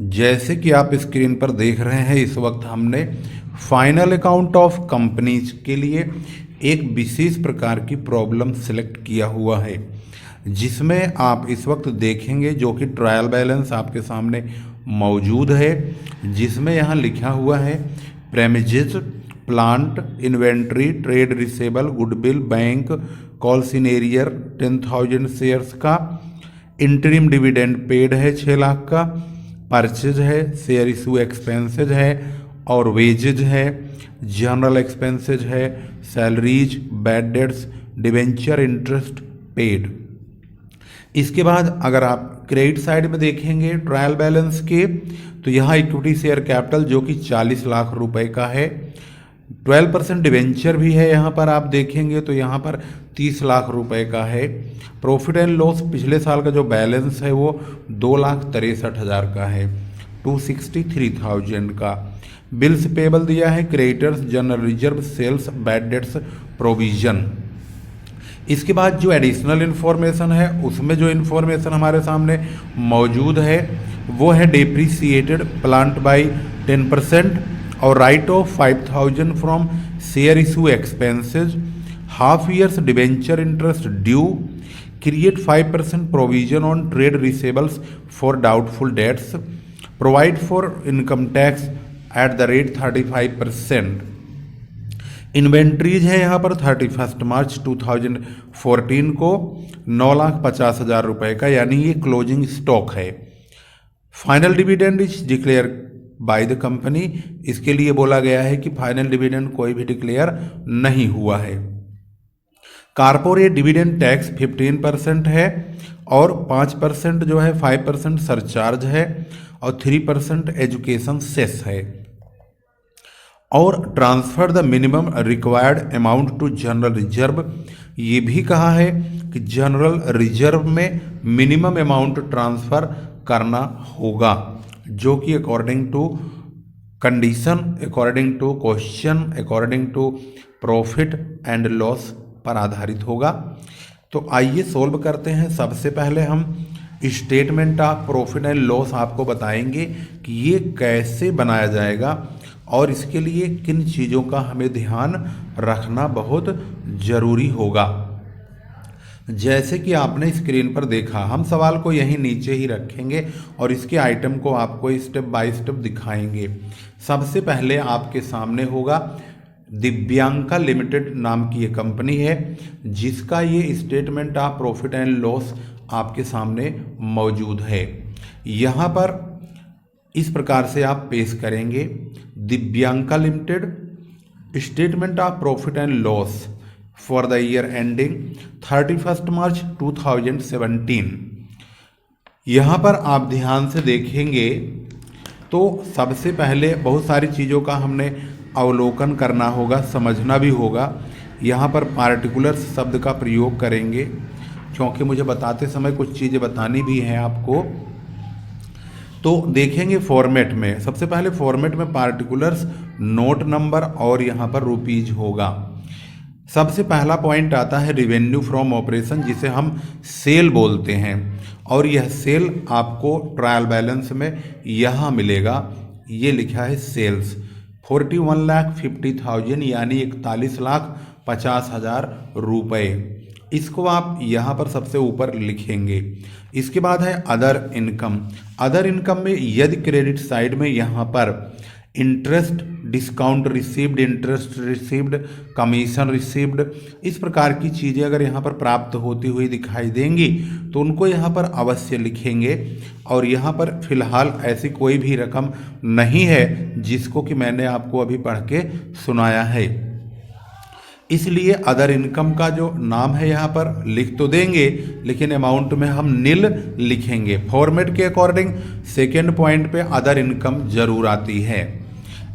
जैसे कि आप स्क्रीन पर देख रहे हैं, इस वक्त हमने फाइनल अकाउंट ऑफ कंपनीज के लिए एक विशेष प्रकार की प्रॉब्लम सेलेक्ट किया हुआ है, जिसमें आप इस वक्त देखेंगे जो कि ट्रायल बैलेंस आपके सामने मौजूद है, जिसमें यहाँ लिखा हुआ है premises, plant, inventory, trade receivable, goodwill, bank, calls in arrear 10,000 shares का, इंटरिम डिविडेंड पेड है 6 लाख का, परचेज है, शेयर इशू एक्सपेंसेज है और वेजेज है, जनरल एक्सपेंसेज है, salaries, bad debts, debenture interest paid. इसके बाद अगर आप क्रेडिट साइड में देखेंगे ट्रायल बैलेंस के, तो यहाँ इक्विटी शेयर कैपिटल जो कि 40 लाख रुपए का है, 12% डिवेंचर भी है, यहाँ पर आप देखेंगे तो यहाँ पर 30 लाख रुपए का है। प्रॉफिट एंड लॉस पिछले साल का जो बैलेंस है वो 2,63,000 का है, 263,000 का। बिल्स पेबल दिया है, creditors, general reserve, sales, bad debts, provision. इसके बाद जो एडिशनल इन्फॉर्मेशन है, उसमें जो इन्फॉर्मेशन हमारे सामने मौजूद है वो है डेप्रीसिएटेड प्लांट बाई 10% और right of 5,000 from share issue expenses, half years debenture interest due, create 5% provision on trade रिसेबल्स for doubtful debts, provide for income tax at the rate 35%। Inventories है यहाँ पर 31 मार्च 2014 को 9,50,000 रुपये का, यानी ये क्लोजिंग स्टॉक है। Final dividend is declare by the company, इसके लिए बोला गया है कि फाइनल डिविडेंड कोई भी डिक्लेयर नहीं हुआ है। कारपोरेट डिविडेंड टैक्स 15% है और 5% जो है 5% सरचार्ज है और 3% एजुकेशन सेस है। और transfer the minimum required amount to general reserve, ये भी कहा है कि जनरल रिजर्व में मिनिमम अमाउंट ट्रांसफ़र करना होगा, जो कि according to condition, according to question, according to profit and loss पर आधारित होगा। तो आइए सोल्व करते हैं। सबसे पहले हम statement of profit and loss आपको बताएंगे कि ये कैसे बनाया जाएगा और इसके लिए किन चीज़ों का हमें ध्यान रखना बहुत ज़रूरी होगा। जैसे कि आपने स्क्रीन पर देखा, हम सवाल को यहीं नीचे ही रखेंगे और इसके आइटम को आपको स्टेप बाय स्टेप दिखाएंगे। सबसे पहले आपके सामने होगा दिव्यांका लिमिटेड नाम की ये कंपनी है, जिसका ये statement of profit and loss आपके सामने मौजूद है। यहाँ पर इस प्रकार से आप पेश करेंगे, Divyanka limited statement of profit and loss for the year ending 31 मार्च 2017। यहाँ पर आप ध्यान से देखेंगे तो सबसे पहले बहुत सारी चीज़ों का हमने अवलोकन करना होगा, समझना भी होगा। यहाँ पर पार्टिकुलर शब्द का प्रयोग करेंगे, क्योंकि मुझे बताते समय कुछ चीज़ें बतानी भी हैं आपको। तो देखेंगे फॉर्मेट में, सबसे पहले फॉर्मेट में पार्टिकुलर्स, नोट नंबर और यहाँ पर रुपीज होगा। सबसे पहला पॉइंट आता है रिवेन्यू फ्रॉम ऑपरेशन, जिसे हम सेल बोलते हैं, और यह सेल आपको ट्रायल बैलेंस में यहाँ मिलेगा। ये लिखा है सेल्स 41,50,000 यानी 41,50,000 रुपये। इसको आप यहाँ पर सबसे ऊपर लिखेंगे। इसके बाद है अदर इनकम। अदर इनकम में यदि क्रेडिट साइड में यहाँ पर interest, discount received, interest received, commission received, इस प्रकार की चीज़ें अगर यहाँ पर प्राप्त होती हुई दिखाई देंगी तो उनको यहाँ पर अवश्य लिखेंगे। और यहाँ पर फिलहाल ऐसी कोई भी रकम नहीं है जिसको कि मैंने आपको अभी पढ़ के सुनाया है, इसलिए अदर इनकम का जो नाम है यहाँ पर लिख तो देंगे, लेकिन अमाउंट में हम नील लिखेंगे। फॉर्मेट के अकॉर्डिंग सेकेंड पॉइंट पे अदर इनकम जरूर आती है।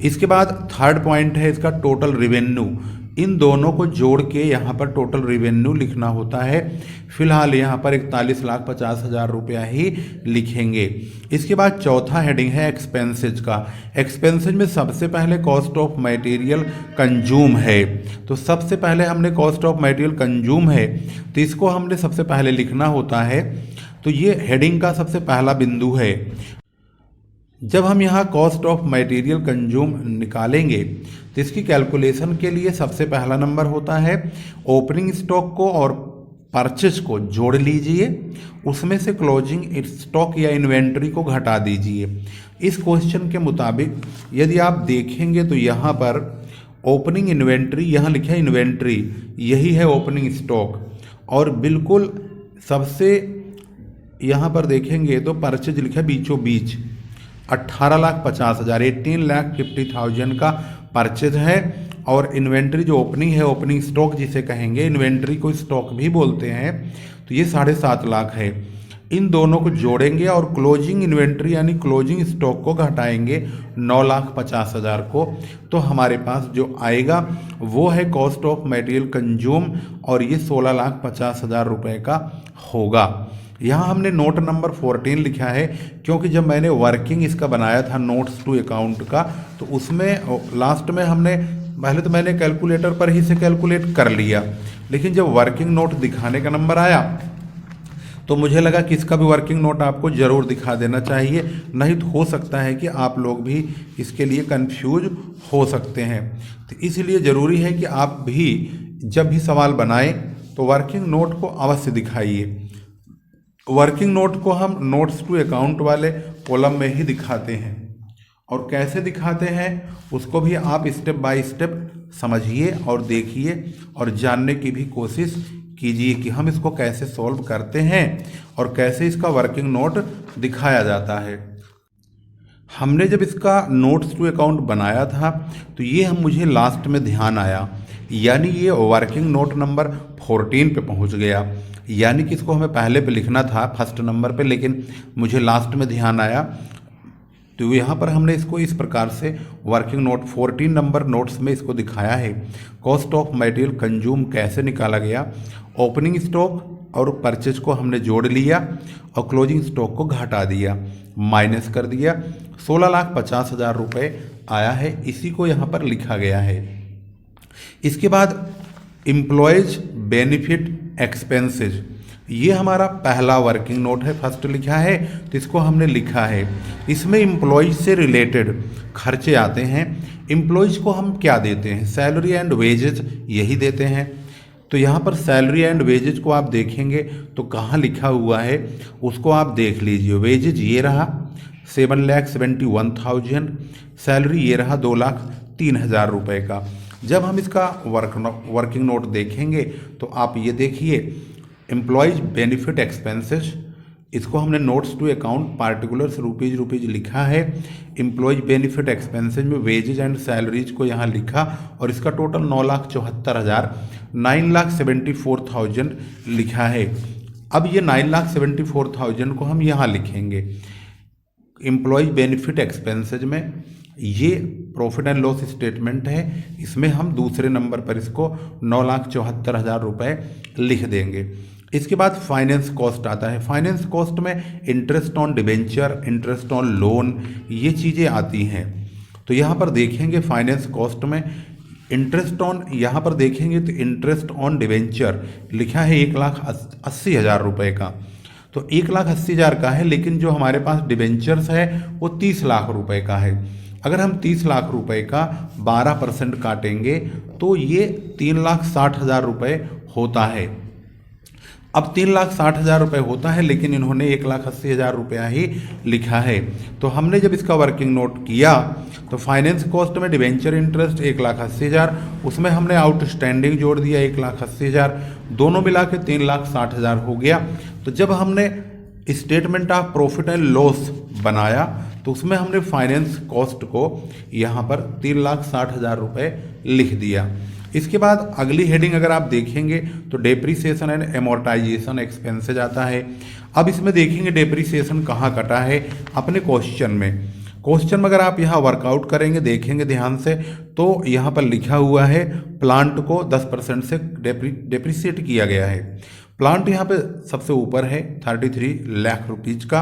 इसके बाद थर्ड पॉइंट है इसका टोटल रिवेन्यू। इन दोनों को जोड़ के यहाँ पर टोटल रिवेन्यू लिखना होता है। फिलहाल यहाँ पर 41,50,000 रुपया ही लिखेंगे। इसके बाद चौथा हेडिंग है एक्सपेंसेज का। एक्सपेंसेज में सबसे पहले कॉस्ट ऑफ मटेरियल कंज्यूम है, तो सबसे पहले हमने कॉस्ट ऑफ मटेरियल कंज्यूम है तो इसको हमने सबसे पहले लिखना होता है। तो ये हेडिंग का सबसे पहला बिंदु है। जब हम यहाँ कॉस्ट ऑफ मटेरियल कंज्यूम निकालेंगे तो इसकी कैलकुलेशन के लिए सबसे पहला नंबर होता है ओपनिंग स्टॉक को और परचेज को जोड़ लीजिए, उसमें से क्लोजिंग स्टॉक या इन्वेंट्री को घटा दीजिए। इस क्वेश्चन के मुताबिक यदि आप देखेंगे तो यहाँ पर ओपनिंग इन्वेंट्री, यहाँ लिखा है इन्वेंट्री, यही है ओपनिंग स्टॉक, और बिल्कुल सबसे यहाँ पर देखेंगे तो परचेज लिखा है बीचों बीच 18,50,000, 18,50,000 का परचेज है। और इन्वेंट्री जो ओपनिंग है, ओपनिंग स्टॉक जिसे कहेंगे, इन्वेंट्री को स्टॉक भी बोलते हैं, तो ये 7.5 लाख है। इन दोनों को जोड़ेंगे और क्लोजिंग इन्वेंट्री यानी क्लोजिंग स्टॉक को घटाएंगे 9,50,000 को, तो हमारे पास जो आएगा वो है कॉस्ट ऑफ मटेरियल कंज्यूम, और ये 16,50,000 रुपये का होगा। यहाँ हमने नोट नंबर 14 लिखा है क्योंकि जब मैंने वर्किंग इसका बनाया था नोट्स टू अकाउंट का, तो उसमें लास्ट में हमने पहले तो मैंने कैलकुलेटर पर ही से कैलकुलेट कर लिया, लेकिन जब वर्किंग नोट दिखाने का नंबर आया तो मुझे लगा कि इसका भी वर्किंग नोट आपको ज़रूर दिखा देना चाहिए, नहीं तो हो सकता है कि आप लोग भी इसके लिए कंफ्यूज हो सकते हैं। तो इसलिए ज़रूरी है कि आप भी जब भी सवाल बनाएं तो वर्किंग नोट को अवश्य दिखाइए। वर्किंग नोट को हम नोट्स टू अकाउंट वाले कॉलम में ही दिखाते हैं, और कैसे दिखाते हैं उसको भी आप स्टेप बाय स्टेप समझिए और देखिए और जानने की भी कोशिश कीजिए कि हम इसको कैसे सॉल्व करते हैं और कैसे इसका वर्किंग नोट दिखाया जाता है। हमने जब इसका नोट्स टू अकाउंट बनाया था तो ये मुझे लास्ट में ध्यान आया, यानी ये वर्किंग नोट नंबर 14 पे पहुंच गया, यानी कि इसको हमें पहले पे लिखना था फर्स्ट नंबर पे, लेकिन मुझे लास्ट में ध्यान आया, तो यहाँ पर हमने इसको इस प्रकार से वर्किंग नोट 14 नंबर नोट्स में इसको दिखाया है। कॉस्ट ऑफ मटेरियल कंज्यूम कैसे निकाला गया, ओपनिंग स्टॉक और परचेज को हमने जोड़ लिया और क्लोजिंग स्टॉक को घटा दिया, माइनस कर दिया, 16,50,000 रुपये आया है, इसी को यहाँ पर लिखा गया है। इसके बाद एम्प्लॉयज बेनिफिट एक्सपेंसेज, ये हमारा पहला वर्किंग नोट है, फर्स्ट लिखा है तो इसको हमने लिखा है। इसमें एम्प्लॉयज से रिलेटेड खर्चे आते हैं। एम्प्लॉयज को हम क्या देते हैं, सैलरी एंड वेजेज यही देते हैं। तो यहाँ पर सैलरी एंड वेजेज को आप देखेंगे तो कहाँ लिखा हुआ है उसको आप देख लीजिए। वेजेज ये रहा 7,71,000, सैलरी ये रहा 2,03,000 रुपये का। जब हम इसका वर्किंग नोट देखेंगे तो आप ये देखिए एम्प्लॉयज बेनिफिट एक्सपेंसेस, इसको हमने notes to account particulars rupees लिखा है। एम्प्लॉयज बेनिफिट एक्सपेंसेस में वेजेज एंड सैलरीज को यहाँ लिखा और इसका टोटल 9,74,000 9,74,000 लिखा है। अब ये 9,74,000 को हम यहाँ लिखेंगे। एम्प्लॉयज बेनिफिट एक्सपेंसेज में ये प्रॉफिट एंड लॉस स्टेटमेंट है, इसमें हम दूसरे नंबर पर इसको 9,74,000 रुपये लिख देंगे। इसके बाद फाइनेंस कॉस्ट आता है। फाइनेंस कॉस्ट में interest on debenture, interest on loan, ये चीज़ें आती हैं। तो यहाँ पर देखेंगे फाइनेंस कॉस्ट में इंटरेस्ट ऑन, यहाँ पर देखेंगे तो इंटरेस्ट ऑन डिबेंचर लिखा है 1,80,000 रुपये का, तो 1,80,000 का है, लेकिन जो हमारे पास डिबेंचर्स है वो 30 लाख रुपए का है। अगर हम 30 लाख रुपए का 12% काटेंगे तो ये 3,60,000 रुपये होता है। अब 3,60,000 रुपये होता है, लेकिन इन्होंने 1,80,000 रुपया ही लिखा है। तो हमने जब इसका वर्किंग नोट किया तो फाइनेंस कॉस्ट में डिबेंचर इंटरेस्ट 1,80,000, उसमें हमने आउटस्टैंडिंग जोड़ दिया 1,80,000, दोनों मिला के 3,60,000 हो गया। तो जब हमने statement of profit and loss बनाया तो उसमें हमने फाइनेंस कॉस्ट को यहाँ पर 3,60,000 रुपये लिख दिया। इसके बाद अगली हेडिंग अगर आप देखेंगे तो डेप्रीसिएशन एंड एमोर्टाइजेशन एक्सपेंसेज आता है। अब इसमें देखेंगे डेप्रीसिएशन कहाँ कटा है अपने क्वेश्चन में। क्वेश्चन में अगर आप यहाँ वर्कआउट करेंगे, देखेंगे ध्यान से, तो यहाँ पर लिखा हुआ है प्लांट को 10% से डेप्रीसिएट किया गया है। प्लांट यहाँ पे सबसे ऊपर है 33 लाख रुपीज़ का।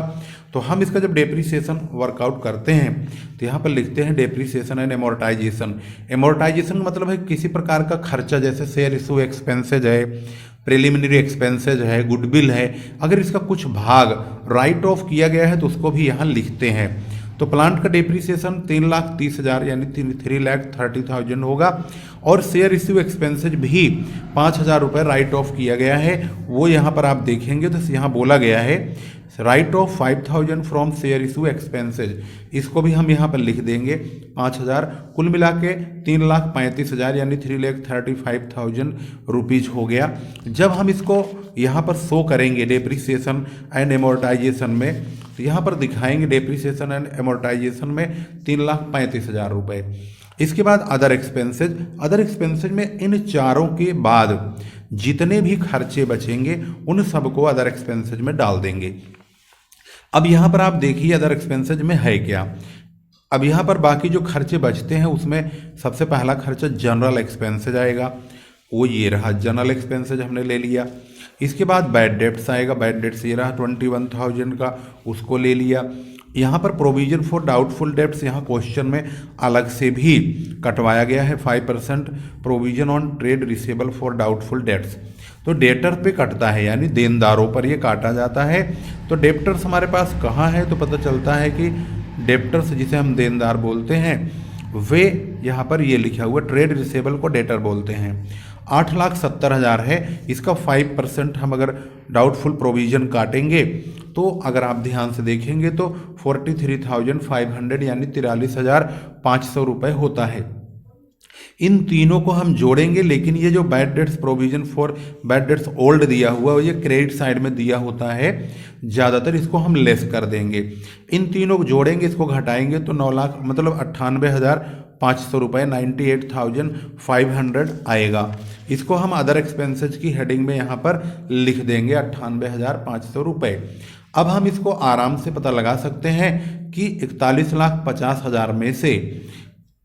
तो हम इसका जब डेप्रीसिएशन वर्कआउट करते हैं तो यहाँ पर लिखते हैं डेप्रीसिएशन एंड एमोर्टाइजेशन। एमोर्टाइजेशन मतलब है किसी प्रकार का खर्चा, जैसे शेयर इशू एक्सपेंसेज है, प्रिलिमिनरी एक्सपेंसेज है, गुडविल है, अगर इसका कुछ भाग राइट ऑफ किया गया है तो उसको भी यहाँ लिखते हैं। तो तो प्लांट का डेप्रिसिएशन 3,30,000 यानी 3,30,000 होगा। और शेयर इश्यू एक्सपेंसेज भी 5,000 रुपये राइट ऑफ किया गया है। वो यहाँ पर आप देखेंगे तो यहाँ बोला गया है right of 5,000 from share issue expenses, इसको भी हम यहाँ पर लिख देंगे 5,000। कुल मिला के 3,35,000 यानी 3,35,000 रुपीज हो गया। जब हम इसको यहाँ पर शो करेंगे डेप्रिसिएशन एंड एमोर्टाइजेशन में, तो यहाँ पर दिखाएंगे डेप्रिसिएशन एंड एमोर्टाइजेशन में 3,35,000 रुपये। इसके बाद अदर एक्सपेंसेज में इन चारों के बाद जितने भी खर्चे बचेंगे उन सबको अदर एक्सपेंसेज में डाल देंगे। अब यहाँ पर आप देखिए अदर एक्सपेंसेज में है क्या। अब यहाँ पर बाकी जो खर्चे बचते हैं उसमें सबसे पहला खर्चा जनरल एक्सपेंसेज आएगा, वो ये रहा जनरल एक्सपेंसेज हमने ले लिया। इसके बाद बैड डेट्स आएगा, बैड डेट्स ये रहा 21,000 का, उसको ले लिया। यहाँ पर प्रोविजन फॉर डाउटफुल डेट्स यहाँ क्वेश्चन में अलग से भी कटवाया गया है 5% provision on trade receivable for doubtful debts. तो डेटर पे कटता है यानी देनदारों पर ये काटा जाता है। तो डेप्टर्स हमारे पास कहाँ है, तो पता चलता है कि डेप्टर्स जिसे हम देनदार बोलते हैं वे यहाँ पर ये लिखा हुआ ट्रेड रिसेबल को डेटर बोलते हैं। 8,70,000 है, इसका 5% हम अगर डाउटफुल प्रोविजन काटेंगे तो अगर आप ध्यान से देखेंगे तो 43,500 यानी 43,500 रुपये होता है। इन तीनों को हम जोड़ेंगे, लेकिन ये जो bad debts provision for bad debts old दिया हुआ है ये क्रेडिट साइड में दिया होता है ज़्यादातर, इसको हम लेस कर देंगे। इन तीनों को जोड़ेंगे, इसको घटाएंगे तो 9 लाख मतलब 98,500 रुपये 98,500 आएगा। इसको हम अदर एक्सपेंसेज की हेडिंग में यहाँ पर लिख देंगे 98,500 रुपये। अब हम इसको आराम से पता लगा सकते हैं कि 41,50,000 में से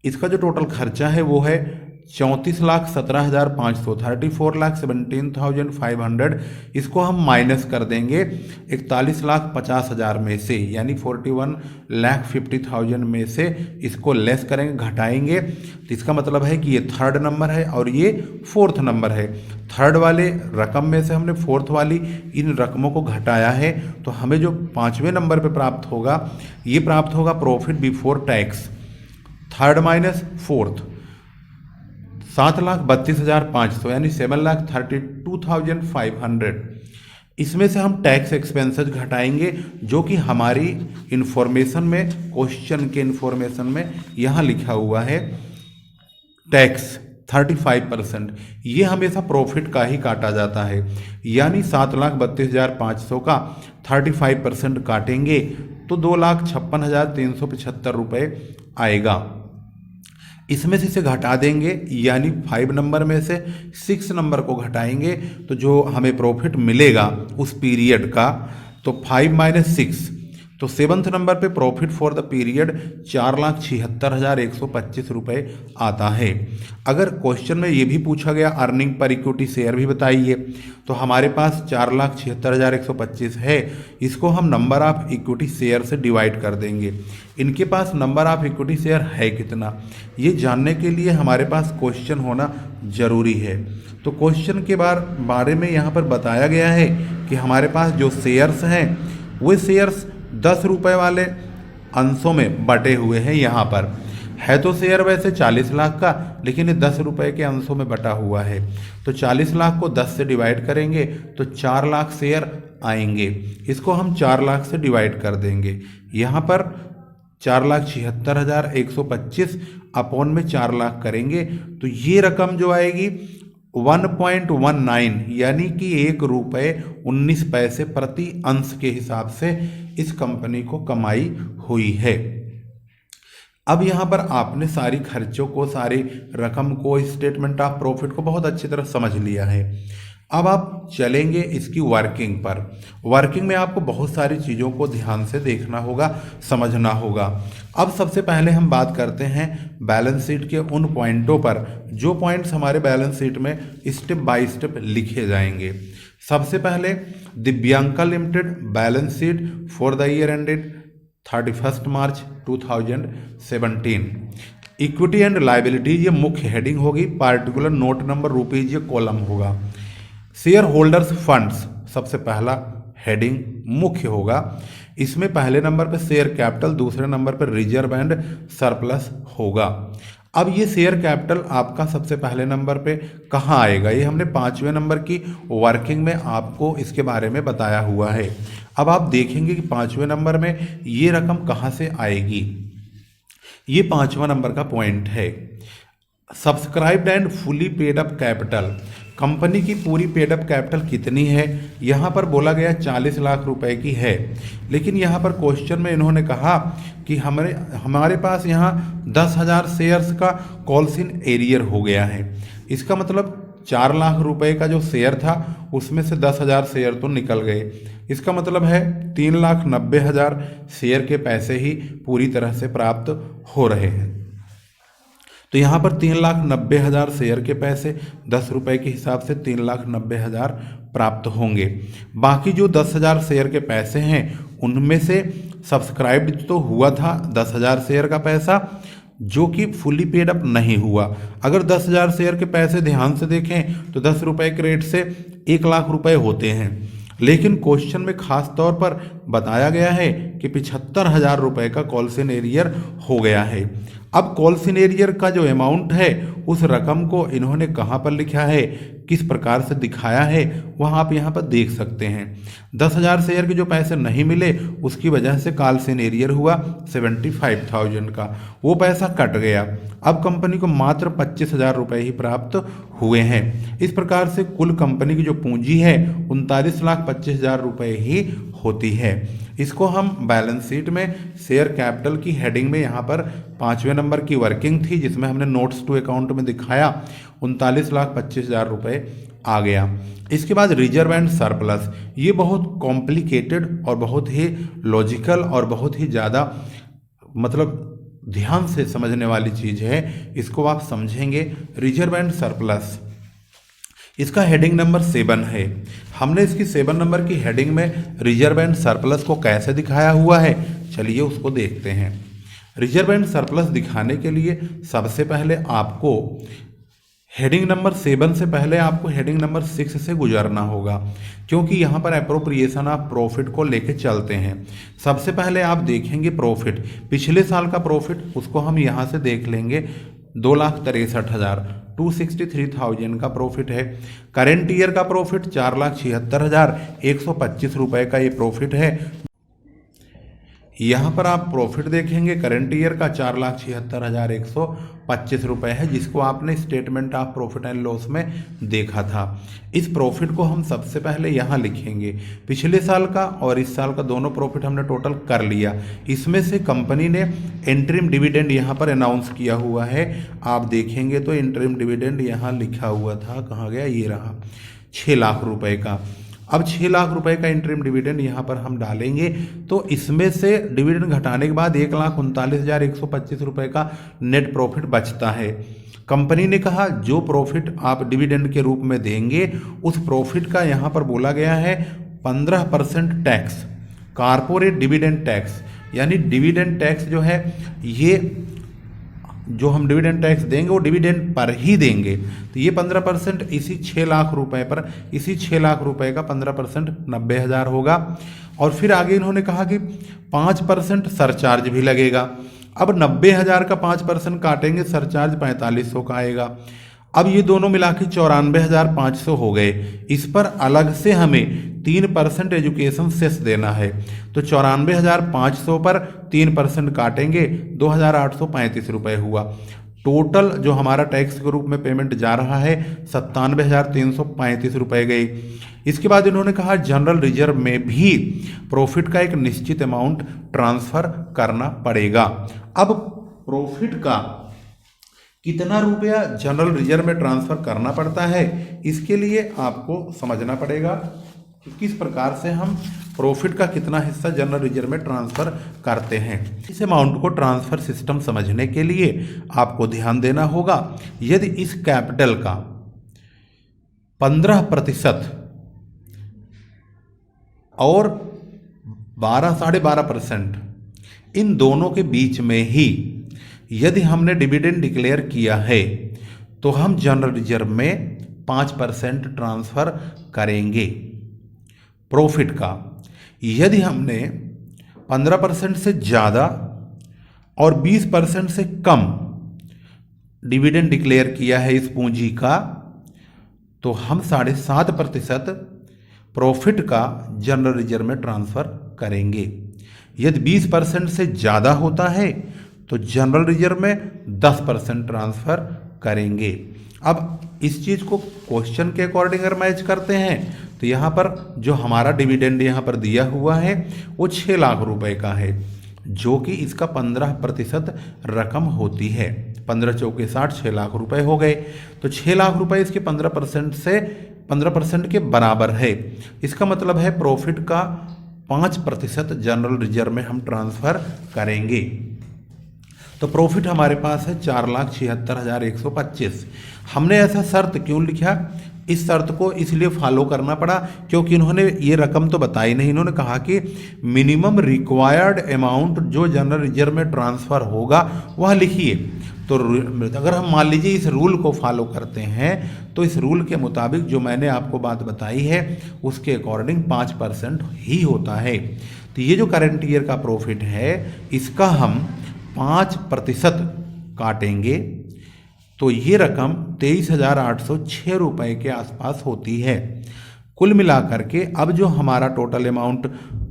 इसका जो टोटल खर्चा है वो है 34,17,500 34,17,500। इसको हम माइनस कर देंगे 41,50,000 में से यानी 41,50,000 में से इसको लेस करेंगे, घटाएंगे। तो इसका मतलब है कि ये थर्ड नंबर है और ये फोर्थ नंबर है। थर्ड वाले रकम में से हमने फोर्थ वाली इन रकमों को घटाया है, तो हमें जो पाँचवें नंबर पे प्राप्त होगा ये प्राप्त होगा profit before tax, third minus fourth 7,32,500 यानी 7,32,500। इसमें से हम टैक्स एक्सपेंसेस घटाएंगे जो कि हमारी इंफॉर्मेशन में क्वेश्चन के इंफॉर्मेशन में यहाँ लिखा हुआ है टैक्स 35%। ये हमेशा प्रॉफिट का ही काटा जाता है, यानी 7,32,500 का 35% काटेंगे तो 2,56,375 रुपये आएगा। इसमें से इसे घटा देंगे यानी 5 नंबर में से 6 नंबर को घटाएंगे तो जो हमें प्रॉफिट मिलेगा उस पीरियड का, तो 5 माइनस 6 तो 7th नंबर पे प्रॉफिट फॉर द पीरियड 4,76,125 रुपये आता है। अगर क्वेश्चन में ये भी पूछा गया अर्निंग पर इक्विटी शेयर भी बताइए, तो हमारे पास 4,76,125 है, इसको हम नंबर ऑफ इक्विटी शेयर से डिवाइड कर देंगे। इनके पास नंबर ऑफ इक्विटी शेयर है कितना, ये जानने के लिए हमारे पास क्वेश्चन होना ज़रूरी है। तो क्वेश्चन के बारे में यहाँ पर बताया गया है कि हमारे पास जो शेयर्स हैं वो शेयर्स 10 रुपये वाले अंशों में बटे हुए हैं। यहाँ पर है तो शेयर वैसे 40 लाख का, लेकिन ये 10 रुपये के अंशों में बटा हुआ है। तो 40 लाख को 10 से डिवाइड करेंगे तो 4 लाख शेयर आएंगे। इसको हम 4 लाख से डिवाइड कर देंगे। यहाँ पर 4,76,125 अपॉन में 4 लाख करेंगे तो ये रकम जो आएगी 1.19 यानी कि 1 रुपये 19 पैसे प्रति अंश के हिसाब से इस कंपनी को कमाई हुई है। अब यहाँ पर आपने सारी खर्चों को, सारी रकम को, स्टेटमेंट ऑफ प्रॉफिट को बहुत अच्छी तरह समझ लिया है। अब आप चलेंगे इसकी वर्किंग पर। वर्किंग में आपको बहुत सारी चीज़ों को ध्यान से देखना होगा, समझना होगा। अब सबसे पहले हम बात करते हैं बैलेंस शीट के उन पॉइंटों पर जो पॉइंट्स हमारे बैलेंस शीट में स्टेप बाय स्टेप लिखे जाएंगे। सबसे पहले Divyanka limited balance sheet for the year ended 31 March 2017। Equity and liabilities ये मुख्य हेडिंग होगी, पार्टिकुलर नोट नंबर रुपीज ये कॉलम होगा। शेयर होल्डर्स फंड्स सबसे पहला हेडिंग मुख्य होगा। इसमें पहले नंबर पर शेयर कैपिटल, दूसरे नंबर पर रिजर्व एंड सरप्लस होगा। अब ये शेयर कैपिटल आपका सबसे पहले नंबर पे कहाँ आएगा, ये हमने 5वें नंबर की वर्किंग में आपको इसके बारे में बताया हुआ है। अब आप देखेंगे कि 5वें नंबर में ये रकम कहाँ से आएगी। ये 5वां नंबर का पॉइंट है। Subscribed and fully paid up capital, company की पूरी पेड अप कैपिटल कितनी है, यहाँ पर बोला गया 40 लाख रुपए की है, लेकिन यहाँ पर क्वेश्चन में इन्होंने कहा कि हमारे पास यहाँ 10,000 शेयर्स का कॉल्स इन एरियर हो गया है। इसका मतलब 4 लाख रुपए का जो शेयर था उसमें से 10,000 शेयर तो निकल गए। इसका मतलब है 3,90,000 शेयर के पैसे ही पूरी तरह से प्राप्त हो रहे हैं। तो यहाँ पर 3,90,000 शेयर के पैसे 10 रुपए के हिसाब से 3,90,000 प्राप्त होंगे। बाकी जो 10,000 शेयर के पैसे हैं उनमें से सब्सक्राइब्ड तो हुआ था 10,000 शेयर का पैसा, जो कि फुली पेड अप नहीं हुआ। अगर 10,000 शेयर के पैसे ध्यान से देखें तो 10 रुपए के रेट से 1 लाख रुपए होते हैं, लेकिन क्वेश्चन में खास तौर पर बताया गया है कि 75,000 रुपए का कॉल्स इन एरियर हो गया है। अब कॉल्स इन एरियर का जो अमाउंट है उस रकम को इन्होंने कहाँ पर लिखा है, किस प्रकार से दिखाया है, वह आप यहाँ पर देख सकते हैं। 10,000 शेयर के जो पैसे नहीं मिले उसकी वजह से कॉल्स इन एरियर हुआ 75,000 का, वो पैसा कट गया। अब कंपनी को मात्र 25,000 रुपये ही प्राप्त हुए हैं। इस प्रकार से कुल कंपनी की जो पूंजी है 39,25,000 रुपये ही होती है। इसको हम बैलेंस शीट में शेयर कैपिटल की हेडिंग में यहाँ पर 5वें नंबर की वर्किंग थी जिसमें हमने नोट्स टू अकाउंट में दिखाया 39,25,000 रुपये आ गया। इसके बाद रिजर्व एंड सरप्लस, ये बहुत कॉम्प्लिकेटेड और बहुत ही लॉजिकल और बहुत ही ज़्यादा मतलब ध्यान से समझने वाली चीज़ है, इसको आप समझेंगे। रिजर्व एंड सरप्लस, इसका हेडिंग नंबर 7 है। हमने इसकी 7 नंबर की हेडिंग में रिजर्व एंड सरप्लस को कैसे दिखाया हुआ है, चलिए उसको देखते हैं। रिजर्व एंड सरप्लस दिखाने के लिए सबसे पहले आपको हेडिंग नंबर 7 से पहले आपको हेडिंग नंबर 6 से गुजरना होगा, क्योंकि यहाँ पर अप्रोप्रिएशन ऑफ प्रॉफिट को लेके चलते हैं। सबसे पहले आप देखेंगे प्रॉफिट, पिछले साल का प्रॉफिट उसको हम यहाँ से देख लेंगे। 2,63,000 263,000 का प्रॉफिट है। करेंट ईयर का प्रॉफिट 4,76,125 रुपये का ये प्रॉफिट है। यहाँ पर आप प्रॉफिट देखेंगे करेंट ईयर का 4,76,125 रुपये है, जिसको आपने statement of profit and loss में देखा था। इस प्रॉफिट को हम सबसे पहले यहाँ लिखेंगे। पिछले साल का और इस साल का दोनों प्रॉफिट हमने टोटल कर लिया। इसमें से कंपनी ने इंटरिम डिविडेंड यहाँ पर अनाउंस किया हुआ है। आप देखेंगे तो इंटरिम डिविडेंड यहाँ लिखा हुआ था, कहाँ गया, ये रहा, 6 लाख रुपए का। अब 6 लाख रुपए का इंटरिम डिविडेंड यहाँ पर हम डालेंगे तो इसमें से डिविडेंड घटाने के बाद 1,39,125 रुपये का नेट प्रॉफिट बचता है। कंपनी ने कहा जो प्रॉफिट आप डिविडेंड के रूप में देंगे उस प्रॉफिट का यहाँ पर बोला गया है 15% टैक्स, कारपोरेट डिविडेंड टैक्स, यानी डिविडेंड टैक्स जो है ये जो हम डिविडेंड टैक्स देंगे वो डिविडेंड पर ही देंगे। तो ये 15% इसी 6 लाख रुपए पर, इसी 6 लाख रुपए का 15% 90,000 होगा। और फिर आगे इन्होंने कहा कि 5% सरचार्ज भी लगेगा। अब 90,000 का 5% काटेंगे, सरचार्ज 4,500 का आएगा। अब ये दोनों मिला के 94,500 हो गए। इस पर अलग से हमें 3% एजुकेशन सेस देना है, तो 94,500 पर 3% काटेंगे, 2,835 रुपये हुआ। टोटल जो हमारा टैक्स के रूप में पेमेंट जा रहा है 97,335 रुपये गई। इसके बाद इन्होंने कहा जनरल रिजर्व में भी प्रॉफिट का एक निश्चित अमाउंट ट्रांसफर करना पड़ेगा। अब प्रॉफिट का कितना रुपया जनरल रिजर्व में ट्रांसफर करना पड़ता है, इसके लिए आपको समझना पड़ेगा कि किस प्रकार से हम प्रॉफिट का कितना हिस्सा जनरल रिजर्व में ट्रांसफर करते हैं। इस अमाउंट को ट्रांसफर सिस्टम समझने के लिए आपको ध्यान देना होगा। यदि इस कैपिटल का 15% और 12-12.5% इन दोनों के बीच में ही यदि हमने डिविडेंड डिक्लेयर किया है तो हम जनरल रिजर्व में 5% ट्रांसफर करेंगे प्रॉफिट का। यदि हमने 15% से ज़्यादा और 20% से कम डिविडेंड डिक्लेयर किया है इस पूंजी का, तो हम 7.5% प्रॉफिट का जनरल रिजर्व में ट्रांसफ़र करेंगे। यदि 20% से ज़्यादा होता है तो जनरल रिजर्व में 10% ट्रांसफ़र करेंगे। अब इस चीज़ को क्वेश्चन के अकॉर्डिंग अगर मैच करते हैं तो यहाँ पर जो हमारा डिविडेंड यहाँ पर दिया हुआ है वो 6 लाख रुपए का है, जो कि इसका 15% रकम होती है। 15 चौके 60, 6 लाख रुपए हो गए। तो 6 लाख रुपए इसके 15% के बराबर है। इसका मतलब है प्रॉफिट का 5% जनरल रिजर्व में हम ट्रांसफ़र करेंगे। तो प्रॉफिट हमारे पास है 4,76,125। हमने ऐसा शर्त क्यों लिखा? इस शर्त को इसलिए फॉलो करना पड़ा क्योंकि इन्होंने ये रकम तो बताई नहीं। इन्होंने कहा कि मिनिमम रिक्वायर्ड अमाउंट जो जनरल रिजर्व में ट्रांसफ़र होगा वह लिखिए। तो अगर हम मान लीजिए इस रूल को फॉलो करते हैं तो इस रूल के मुताबिक जो मैंने आपको बात बताई है उसके अकॉर्डिंग 5% ही होता है। तो ये जो करंट ईयर का प्रॉफिट है इसका हम 5% काटेंगे तो ये रकम 23,806 रुपये के आसपास होती है। कुल मिलाकर के अब जो हमारा टोटल अमाउंट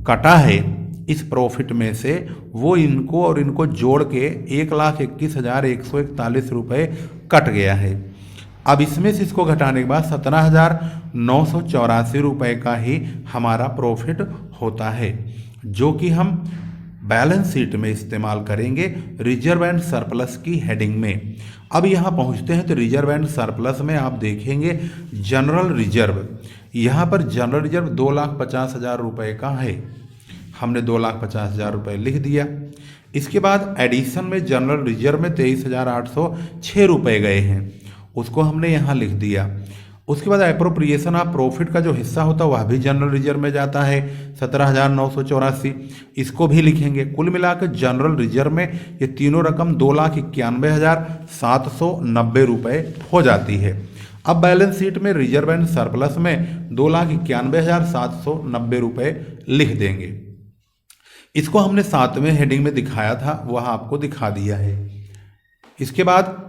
कटा है इस प्रॉफिट में से वो इनको और इनको जोड़ के 1,21,141 रुपये कट गया है। अब इसमें से इसको घटाने के बाद 17,984 रुपये का ही हमारा प्रॉफिट होता है, जो कि हम बैलेंस शीट में इस्तेमाल करेंगे रिजर्व एंड सरप्लस की हेडिंग में। अब यहाँ पहुँचते हैं तो रिजर्व एंड सरप्लस में आप देखेंगे जनरल रिजर्व। यहाँ पर जनरल रिजर्व 2,50,000 रुपये का है। हमने 2,50,000 रुपये लिख दिया। इसके बाद एडिशन में जनरल रिजर्व में 23,806 रुपये गए हैं, उसको हमने यहाँ लिख दिया। उसके बाद एप्रोप्रिएशन ऑफ प्रॉफिट का जो हिस्सा होता है वह भी जनरल रिजर्व में जाता है 17,984, इसको भी लिखेंगे। कुल मिलाकर जनरल रिजर्व में ये तीनों रकम 2,91,790 रुपये हो जाती है। अब बैलेंस शीट में रिजर्व एंड सरप्लस में 2,91,790 रुपये लिख देंगे। इसको हमने 7वें हेडिंग में दिखाया था, वह आपको दिखा दिया है। इसके बाद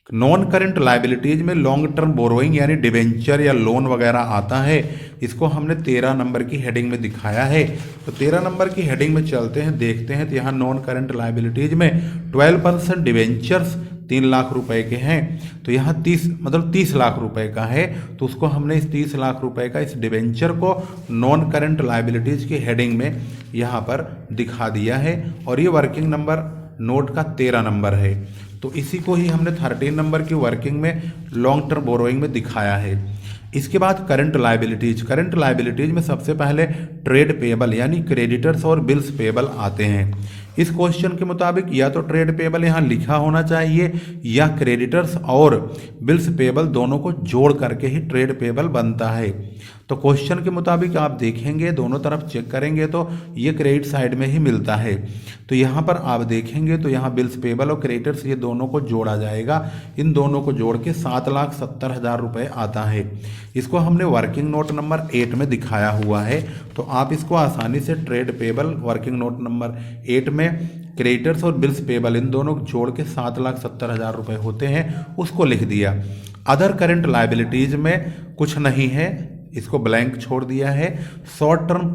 नॉन करंट लाइबिलिटीज में लॉन्ग टर्म बोरोइंग यानी डिवेंचर या लोन वगैरह आता है, इसको हमने 13 नंबर की हेडिंग में दिखाया है। तो 13 नंबर की हेडिंग में चलते हैं, देखते हैं। तो यहाँ नॉन करंट लाइबिलिटीज में 12% डिवेंचर्स 3 लाख रुपए के हैं, तो यहाँ 30 लाख रुपए का है। तो उसको हमने इस 30 लाख रुपए का इस डिवेंचर को नॉन करंट लाइबिलिटीज की हेडिंग में यहाँ पर दिखा दिया है। और ये वर्किंग नंबर नोट का 13 नंबर है। तो इसी को ही हमने 13 नंबर की वर्किंग में लॉन्ग टर्म बोरोइंग में दिखाया है। इसके बाद करंट लाइबिलिटीज में सबसे पहले ट्रेड पेबल यानी क्रेडिटर्स और बिल्स पेबल आते हैं। इस क्वेश्चन के मुताबिक या तो ट्रेड पेबल यहाँ लिखा होना चाहिए या क्रेडिटर्स और बिल्स पेबल दोनों को जोड़ करके ही ट्रेड पेबल बनता है। तो क्वेश्चन के मुताबिक आप देखेंगे, दोनों तरफ चेक करेंगे तो ये क्रेडिट साइड में ही मिलता है। तो यहाँ पर आप देखेंगे तो यहाँ बिल्स पेबल और क्रेडिटर्स ये दोनों को जोड़ा जाएगा। इन दोनों को जोड़ के 7,70,000 रुपये आता है। इसको हमने वर्किंग नोट नंबर 8 में दिखाया हुआ है। तो आप इसको आसानी से trade payable working note number 8 में क्रेडिटर्स और बिल्स पेबल इन दोनों को जोड़ के 7,70,000 रुपये होते हैं, उसको लिख दिया। अदर करंट लाइबिलिटीज में कुछ नहीं है, इसको ब्लैंक छोड़ दिया है। शॉर्ट टर्म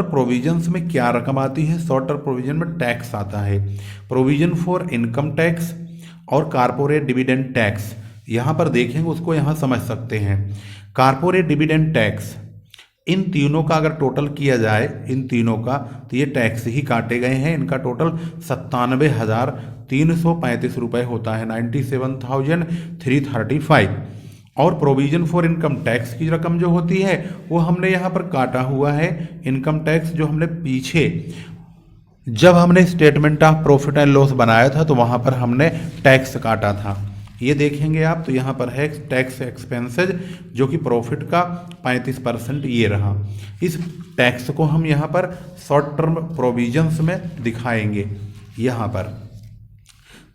प्रोविजंस में क्या रकम आती है? शॉर्ट टर्म प्रोविजन में टैक्स आता है, प्रोविजन फॉर इनकम टैक्स और कारपोरेट डिविडेंड टैक्स। यहाँ पर देखेंगे उसको यहाँ समझ सकते हैं। कारपोरेट डिविडेंड टैक्स इन तीनों का अगर टोटल किया जाए इन तीनों का तो ये टैक्स ही काटे गए हैं। इनका टोटल 97,335 रुपये होता है, 97,335। और प्रोविजन फॉर इनकम टैक्स की रकम जो होती है वो हमने यहाँ पर काटा हुआ है। इनकम टैक्स जो हमने पीछे जब हमने statement of profit and loss बनाया था तो वहाँ पर हमने टैक्स काटा था, ये देखेंगे आप। तो यहाँ पर है टैक्स एक्सपेंसेज जो कि प्रॉफिट का 35% ये रहा। इस टैक्स को हम यहाँ पर शॉर्ट टर्म प्रोविजंस में दिखाएंगे। यहाँ पर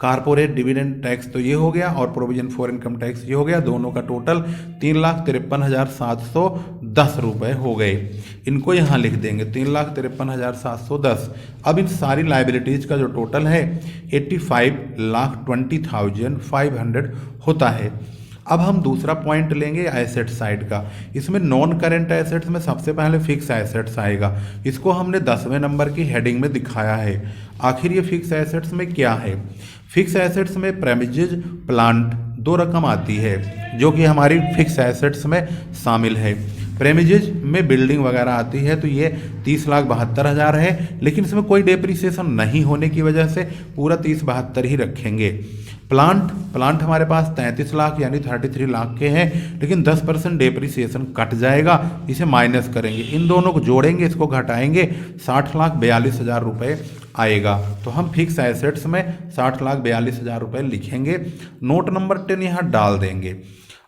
कारपोरेट डिविडेंड टैक्स तो ये हो गया और प्रोविजन फॉर इनकम टैक्स ये हो गया, दोनों का टोटल 3,53,710 रुपये हो गए। इनको यहाँ लिख देंगे 3,53,710। अब इन सारी लाइबिलिटीज़ का जो टोटल है 85,20,500 होता है। अब हम दूसरा पॉइंट लेंगे एसेट साइड का। इसमें नॉन करेंट एसेट्स में सबसे पहले फिक्स एसेट्स आएगा। इसको हमने 10वें नंबर की हेडिंग में दिखाया है। आखिर ये फिक्स एसेट्स में क्या है? फिक्स एसेट्स में प्रेमिसेस, प्लांट, दो रकम आती है जो कि हमारी फिक्स एसेट्स में शामिल है। प्रेमिसेस में बिल्डिंग वगैरह आती है तो ये 30,72,000 है, लेकिन इसमें कोई डेप्रिसिएशन नहीं होने की वजह से पूरा 30,72 ही रखेंगे। प्लांट हमारे पास 33 लाख यानी 33 लाख के हैं, लेकिन 10% डेप्रिसिएशन कट जाएगा, इसे माइनस करेंगे, इन दोनों को जोड़ेंगे, इसको घटाएंगे, 60,42,000 रुपये आएगा। तो हम फिक्स एसेट्स में 60,42,000 रुपये लिखेंगे। नोट नंबर 10 यहाँ डाल देंगे।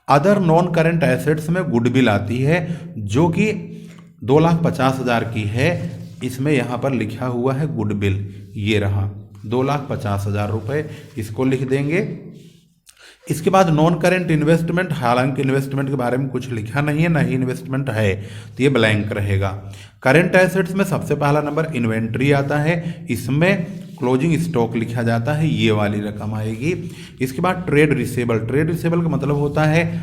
अदर नॉन करेंट एसेट्स में गुडविल आती है जो कि 2,50,000 की है। इसमें यहाँ पर लिखा हुआ है गुडविल, ये रहा 2,50,000 रुपये, इसको लिख देंगे। इसके बाद नॉन करेंट इन्वेस्टमेंट, हालांकि इन्वेस्टमेंट के बारे में कुछ लिखा नहीं है, ना ही इन्वेस्टमेंट है, तो ये ब्लैंक रहेगा। करेंट एसेट्स में सबसे पहला नंबर इन्वेंट्री आता है, इसमें क्लोजिंग स्टॉक लिखा जाता है, ये वाली रकम आएगी। इसके बाद ट्रेड रिसेबल का मतलब होता है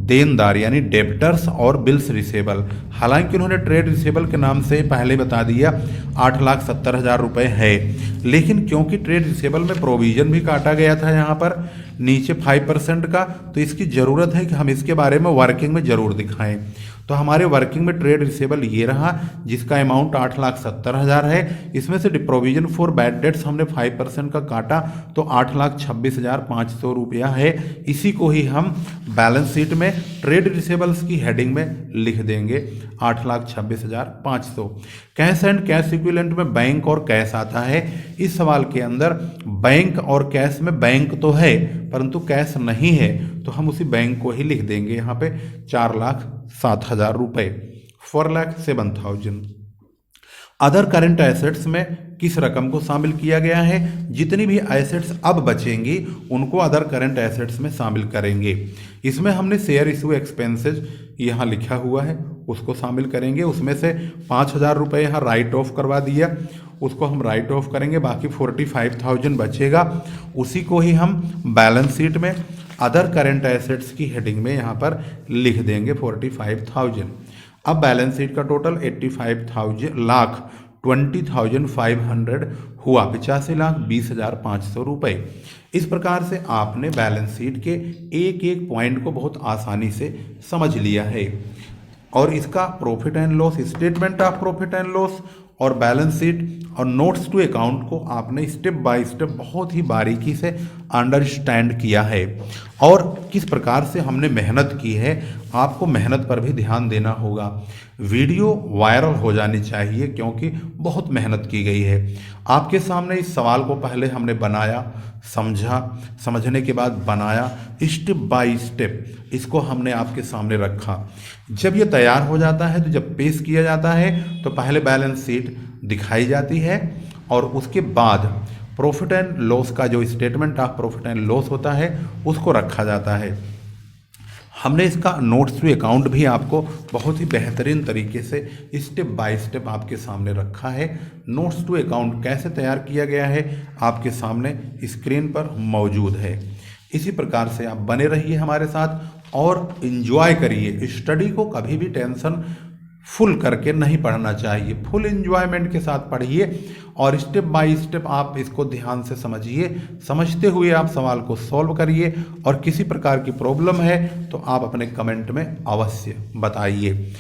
देनदार यानी डेब्टर्स और बिल्स रिसेबल। हालांकि उन्होंने ट्रेड रिसेबल के नाम से पहले बता दिया 8,70,000 रुपये है, लेकिन क्योंकि ट्रेड रिसेबल में प्रोविजन भी काटा गया था यहाँ पर नीचे 5% का, तो इसकी ज़रूरत है कि हम इसके बारे में वर्किंग में ज़रूर दिखाएं। तो हमारे वर्किंग में ट्रेड रिसेबल ये रहा जिसका अमाउंट 8,70,000 है। इसमें से प्रोविजन फॉर बैड डेट्स हमने 5% का काटा तो 8,26,500 रुपया है। इसी को ही हम बैलेंस शीट में ट्रेड रिसेबल्स की हेडिंग में लिख देंगे 8,26,500। कैश एंड कैश इक्विवेलेंट में बैंक और कैश आता है। इस सवाल के अंदर बैंक और कैश में बैंक तो है परंतु कैश नहीं है, तो हम उसी बैंक को ही लिख देंगे यहाँ पे 4,07,000 रुपये, 4,07,000। अदर करेंट एसेट्स में किस रकम को शामिल किया गया है? जितनी भी एसेट्स अब बचेंगी उनको अदर करेंट एसेट्स में शामिल करेंगे। इसमें हमने शेयर इशू एक्सपेंसेस यहाँ लिखा हुआ है, उसको शामिल करेंगे। उसमें से 5,000 रुपये यहाँ राइट ऑफ करवा दिया, उसको हम राइट ऑफ करेंगे, बाकी 45,000 बचेगा, उसी को ही हम बैलेंस शीट में अदर करेंट एसेट्स की हेडिंग में यहाँ पर लिख देंगे 45,000। अब बैलेंस शीट का टोटल 85,20,500 हुआ, 85,20,500 रुपये। इस प्रकार से आपने बैलेंस शीट के एक एक पॉइंट को बहुत आसानी से समझ लिया है और इसका profit and loss, statement of profit and loss और बैलेंस शीट और नोट्स टू अकाउंट को आपने स्टेप बाय स्टेप बहुत ही बारीकी से अंडरस्टैंड किया है। और किस प्रकार से हमने मेहनत की है, आपको मेहनत पर भी ध्यान देना होगा। वीडियो वायरल हो जानी चाहिए क्योंकि बहुत मेहनत की गई है। आपके सामने इस सवाल को पहले हमने बनाया, समझा, समझने के बाद बनाया, स्टेप बाय स्टेप इसको हमने आपके सामने रखा। जब ये तैयार हो जाता है तो जब पेश किया जाता है तो पहले बैलेंस शीट दिखाई जाती है और उसके बाद प्रॉफिट एंड लॉस का जो statement of profit and loss होता है उसको रखा जाता है। हमने इसका नोट्स टू अकाउंट भी आपको बहुत ही बेहतरीन तरीके से स्टेप बाय स्टेप आपके सामने रखा है। नोट्स टू अकाउंट कैसे तैयार किया गया है आपके सामने स्क्रीन पर मौजूद है। इसी प्रकार से आप बने रहिए हमारे साथ और इन्जॉय करिए। स्टडी को कभी भी टेंशन फुल करके नहीं पढ़ना चाहिए, फुल एंजॉयमेंट के साथ पढ़िए और स्टेप बाय स्टेप आप इसको ध्यान से समझिए। समझते हुए आप सवाल को सॉल्व करिए और किसी प्रकार की प्रॉब्लम है तो आप अपने कमेंट में अवश्य बताइए।